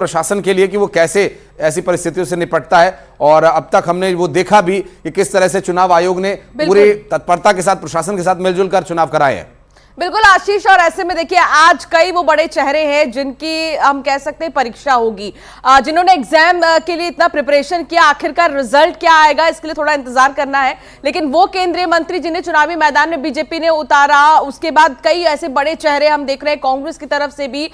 प्रशासन के लिए कि वो कैसे ऐसी परिस्थितियों से निपटता है। और अब तक हमने वो देखा भी कि किस तरह से चुनाव आयोग ने पूरी तत्परता के साथ प्रशासन के साथ मिलजुल कर चुनाव कराए हैं। बिल्कुल आशीष, और ऐसे में देखिए आज कई वो बड़े चेहरे हैं जिनकी हम कह सकते हैं परीक्षा होगी, जिन्होंने एग्जाम के लिए इतना प्रिपरेशन किया, आखिरकार रिजल्ट क्या आएगा इसके लिए थोड़ा इंतजार करना है। लेकिन वो केंद्रीय मंत्री जिन्हें चुनावी मैदान में बीजेपी ने उतारा, उसके बाद कई ऐसे बड़े चेहरे हम देख रहे हैं कांग्रेस की तरफ से भी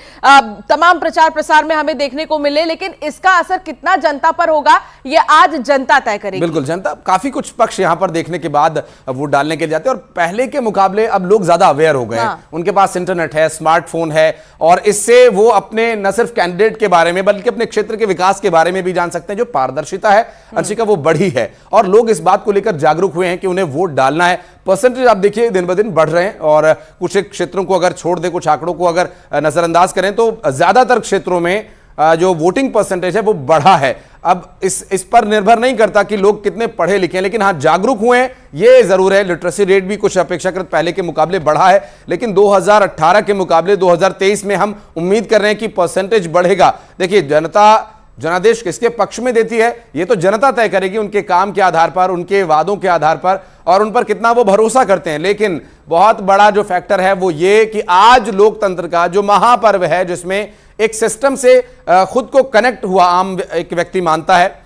तमाम प्रचार प्रसार में हमें देखने को मिले। लेकिन इसका असर कितना जनता पर होगा ये आज जनता तय करेगी। बिल्कुल, जनता काफी कुछ पक्ष यहां पर देखने के बाद वोट डालने के जाते हैं और पहले के मुकाबले अब लोग ज्यादा अवेयर हो गए। उनके पास इंटरनेट है, स्मार्टफोन है और इससे वो अपने न सिर्फ कैंडिडेट के बारे में बल्कि अपने क्षेत्र के विकास के बारे में भी जान सकते हैं। जो पारदर्शिता है अंशिका वो बढ़ी है और लोग इस बात को लेकर जागरूक हुए हैं कि उन्हें वोट डालना है। परसेंटेज आप देखिए दिन ब दिन बढ़ रहे हैं और कुछ क्षेत्रों को अगर छोड़ दें, कुछ आंकड़ों को अगर नजरअंदाज करें तो ज्यादातर क्षेत्रों में जो वोटिंग परसेंटेज है वो बढ़ा है। अब इस पर निर्भर नहीं करता कि लोग कितने पढ़े लिखे हैं, लेकिन हाँ जागरूक हुए हैं ये जरूर है। लिटरेसी रेट भी कुछ अपेक्षाकृत पहले के मुकाबले बढ़ा है, लेकिन 2018 के मुकाबले 2023 में हम उम्मीद कर रहे हैं कि परसेंटेज बढ़ेगा। देखिए जनता जनादेश किसके पक्ष में देती है ये तो जनता तय करेगी, उनके काम के आधार पर, उनके वादों के आधार पर और उन पर कितना वो भरोसा करते हैं। लेकिन बहुत बड़ा जो फैक्टर है वो ये कि आज लोकतंत्र का जो महापर्व है, जिसमें एक सिस्टम से खुद को कनेक्ट हुआ आम एक व्यक्ति मानता है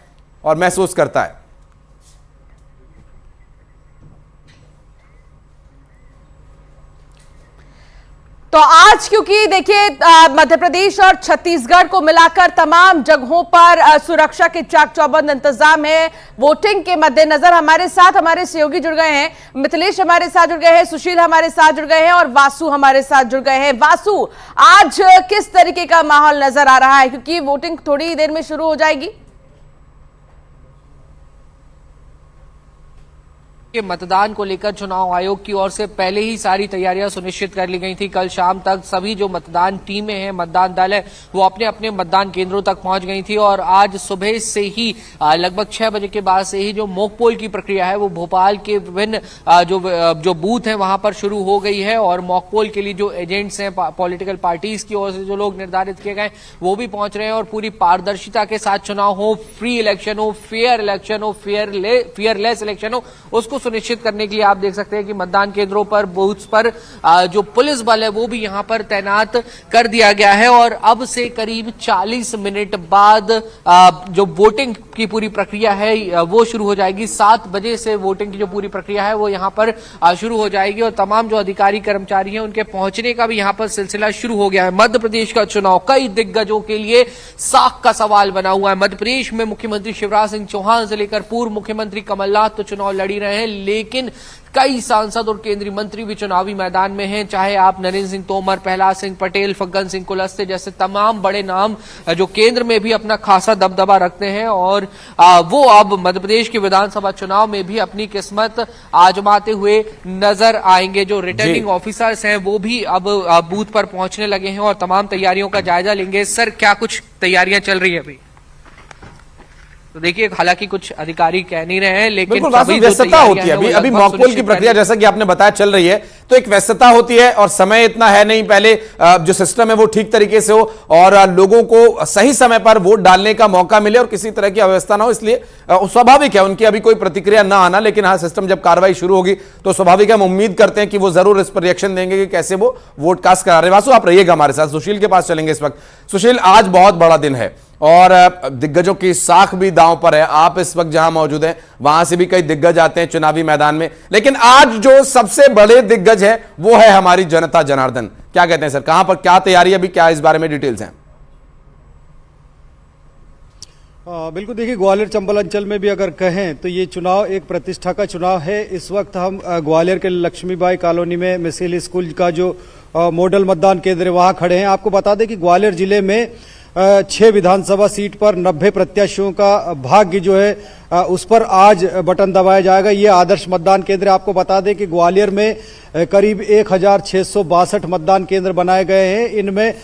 और महसूस करता है। तो आज क्योंकि देखिए मध्य प्रदेश और छत्तीसगढ़ को मिलाकर तमाम जगहों पर सुरक्षा के चाक चौबंद इंतजाम है। वोटिंग के मद्देनजर हमारे साथ हमारे सहयोगी जुड़ गए हैं, मिथिलेश हमारे साथ जुड़ गए हैं, सुशील हमारे साथ जुड़ गए हैं और वासु हमारे साथ जुड़ गए हैं। वासु, आज किस तरीके का माहौल नजर आ रहा है क्योंकि वोटिंग थोड़ी ही देर में शुरू हो जाएगी? के मतदान को लेकर चुनाव आयोग की ओर से पहले ही सारी तैयारियां सुनिश्चित कर ली गई थी। कल शाम तक सभी जो मतदान टीमें हैं, मतदान दल है, वो अपने अपने मतदान केंद्रों तक पहुंच गई थी और आज सुबह से ही लगभग 6 बजे के बाद से ही जो मॉक पोल की प्रक्रिया है वो भोपाल के विभिन्न जो बूथ हैं वहां पर शुरू हो गई है और मॉक पोल के लिए जो एजेंट्स हैं पॉलिटिकल पार्टीज की ओर से जो लोग निर्धारित किए गए वो भी पहुंच रहे हैं और पूरी पारदर्शिता के साथ चुनाव हो, फ्री इलेक्शन हो, फेयर इलेक्शन हो, फेयरलेस इलेक्शन हो, उसको सुनिश्चित करने के लिए आप देख सकते हैं कि मतदान केंद्रों पर, बूथ्स पर जो पुलिस बल है वो भी यहां पर तैनात कर दिया गया है और अब से करीब 40 मिनट बाद जो वोटिंग की पूरी प्रक्रिया है वो शुरू हो जाएगी। 7 बजे से वोटिंग की जो पूरी प्रक्रिया है वो यहां पर शुरू हो जाएगी और तमाम जो अधिकारी कर्मचारी हैं उनके पहुंचने का भी यहां पर सिलसिला शुरू हो गया है। मध्य प्रदेश का चुनाव कई दिग्गजों के लिए साख का सवाल बना हुआ है। मध्य प्रदेश में मुख्यमंत्री शिवराज सिंह चौहान से लेकर पूर्व मुख्यमंत्री कमलनाथ तो चुनाव लड़ी रहे हैं, लेकिन कई सांसद और केंद्रीय मंत्री भी चुनावी मैदान में हैं। चाहे आप नरेंद्र सिंह तोमर, प्रहलाद सिंह पटेल, फग्गन सिंह कुलस्ते जैसे तमाम बड़े नाम जो केंद्र में भी अपना खासा दबदबा रखते हैं और वो अब मध्य प्रदेश के विधानसभा चुनाव में भी अपनी किस्मत आजमाते हुए नजर आएंगे। जो रिटर्निंग ऑफिसर्स हैं वो भी अब बूथ पर पहुंचने लगे हैं और तमाम तैयारियों का जायजा लेंगे। सर, क्या कुछ तैयारियां चल रही है अभी? तो देखिए, हालांकि कुछ अधिकारी कह नहीं रहे हैं, लेकिन व्यस्तता होती है। अभी मॉक पोल की प्रक्रिया जैसा कि आपने बताया चल रही है, तो एक व्यस्तता होती है और समय इतना है नहीं। पहले जो सिस्टम है वो ठीक तरीके से हो और लोगों को सही समय पर वोट डालने का मौका मिले और किसी तरह की अव्यवस्था ना हो, इसलिए स्वाभाविक है उनकी अभी कोई प्रतिक्रिया ना आना। लेकिन हाँ, सिस्टम जब कार्रवाई शुरू होगी तो स्वाभाविक है, हम उम्मीद करते हैं कि वो जरूर इस पर रिएक्शन देंगे कि कैसे वो वोट कास्ट करा रहे। वासु, आप रहिएगा हमारे साथ, सुशील के पास चलेंगे इस वक्त। सुशील, आज बहुत बड़ा दिन है और दिग्गजों की साख भी दांव पर है। आप इस वक्त जहां मौजूद हैं वहां से भी कई दिग्गज आते हैं चुनावी मैदान में, लेकिन आज जो सबसे बड़े दिग्गज है वो है हमारी जनता जनार्दन। क्या कहते हैं सर, कहां पर क्या तैयारी, अभी क्या इस बारे में डिटेल्स हैं? बिल्कुल, देखिए ग्वालियर चंबल अंचल में भी अगर कहें तो ये चुनाव एक प्रतिष्ठा का चुनाव है। इस वक्त हम ग्वालियर के लक्ष्मीबाई कॉलोनी में मिसेल स्कूल का जो मॉडल मतदान केंद्र है वहां खड़े हैं। आपको बता दें कि ग्वालियर जिले में 6 विधानसभा सीट पर 90 प्रत्याशियों का भाग्य जो है उस पर आज बटन दबाया जाएगा। ये आदर्श मतदान केंद्र, आपको बता दें कि ग्वालियर में करीब 1662 मतदान केंद्र बनाए गए हैं। इनमें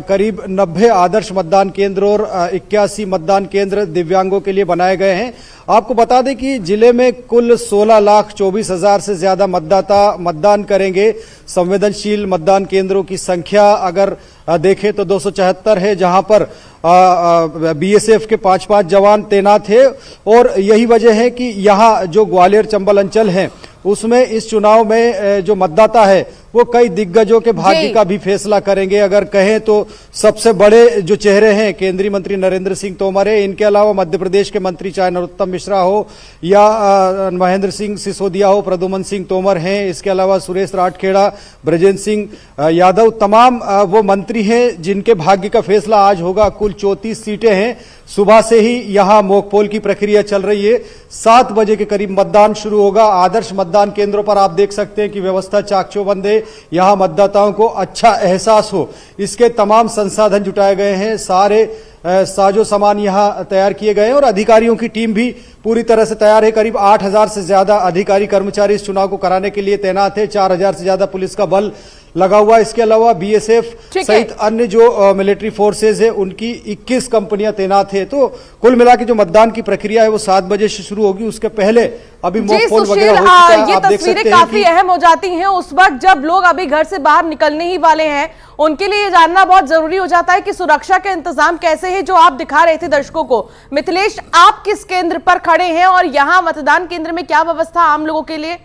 करीब 90 आदर्श मतदान केंद्र और 81 मतदान केंद्र दिव्यांगों के लिए बनाए गए हैं। आपको बता दें कि जिले में कुल 16,24,000 से ज्यादा मतदाता मतदान करेंगे। संवेदनशील मतदान केंद्रों की संख्या अगर देखें तो 274 है, जहां पर बीएसएफ के 5-5 जवान तैनात थे। और यही वजह है कि यहाँ जो ग्वालियर चंबल अंचल है उसमें इस चुनाव में जो मतदाता है वो कई दिग्गजों के भाग्य का भी फैसला करेंगे। अगर कहें तो सबसे बड़े जो चेहरे हैं केंद्रीय मंत्री नरेंद्र सिंह तोमर है, इनके अलावा मध्य प्रदेश के मंत्री चाहे नरोत्तम मिश्रा हो या महेंद्र सिंह सिसोदिया हो, प्रद्युमन सिंह तोमर हैं, इसके अलावा सुरेश राठखेड़ा, ब्रजेंद्र सिंह यादव, तमाम वो मंत्री हैं जिनके भाग्य का फैसला आज होगा। कुल 34 सीटें हैं। सुबह से ही यहां मॉक पोल की प्रक्रिया चल रही है। 7 बजे के करीब मतदान शुरू होगा। आदर्श मतदान केंद्रों पर आप देख सकते हैं कि व्यवस्था चाक चौबंद है। यहां मतदाताओं को अच्छा एहसास हो इसके तमाम संसाधन जुटाए गए हैं। सारे साजो सामान यहां तैयार किए गए हैं और अधिकारियों की टीम भी पूरी तरह से तैयार है। करीब 8000 से ज्यादा अधिकारी कर्मचारी इस चुनाव को कराने के लिए तैनात है। 4000 से ज्यादा पुलिस का बल लगा हुआ। इसके अलावा बीएसएफ सहित अन्य जो मिलिट्री फोर्सेज है उनकी 21 कंपनियां तैनात है। तो कुल मिला के जो मतदान की प्रक्रिया है वो 7 बजे से शुरू होगी। उसके पहले अभी मॉक पोल वगैरह हो चुका है। ये तस्वीरें काफी अहम हो जाती हैं उस वक्त जब लोग अभी घर से बाहर निकलने ही वाले हैं। उनके लिए ये जानना बहुत जरूरी हो जाता है कि सुरक्षा के इंतजाम कैसे हैं, जो आप दिखा रहे थे दर्शकों को। मिथिलेश, आप किस केंद्र पर खड़े हैं और यहां मतदान केंद्र में क्या व्यवस्था आम लोगों के लिए?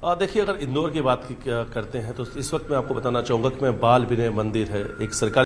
देखिए, अगर इंदौर की बात करते हैं तो इस वक्त मैं आपको बताना चाहूंगा कि मैं बाल विनय मंदिर है, एक सरकारी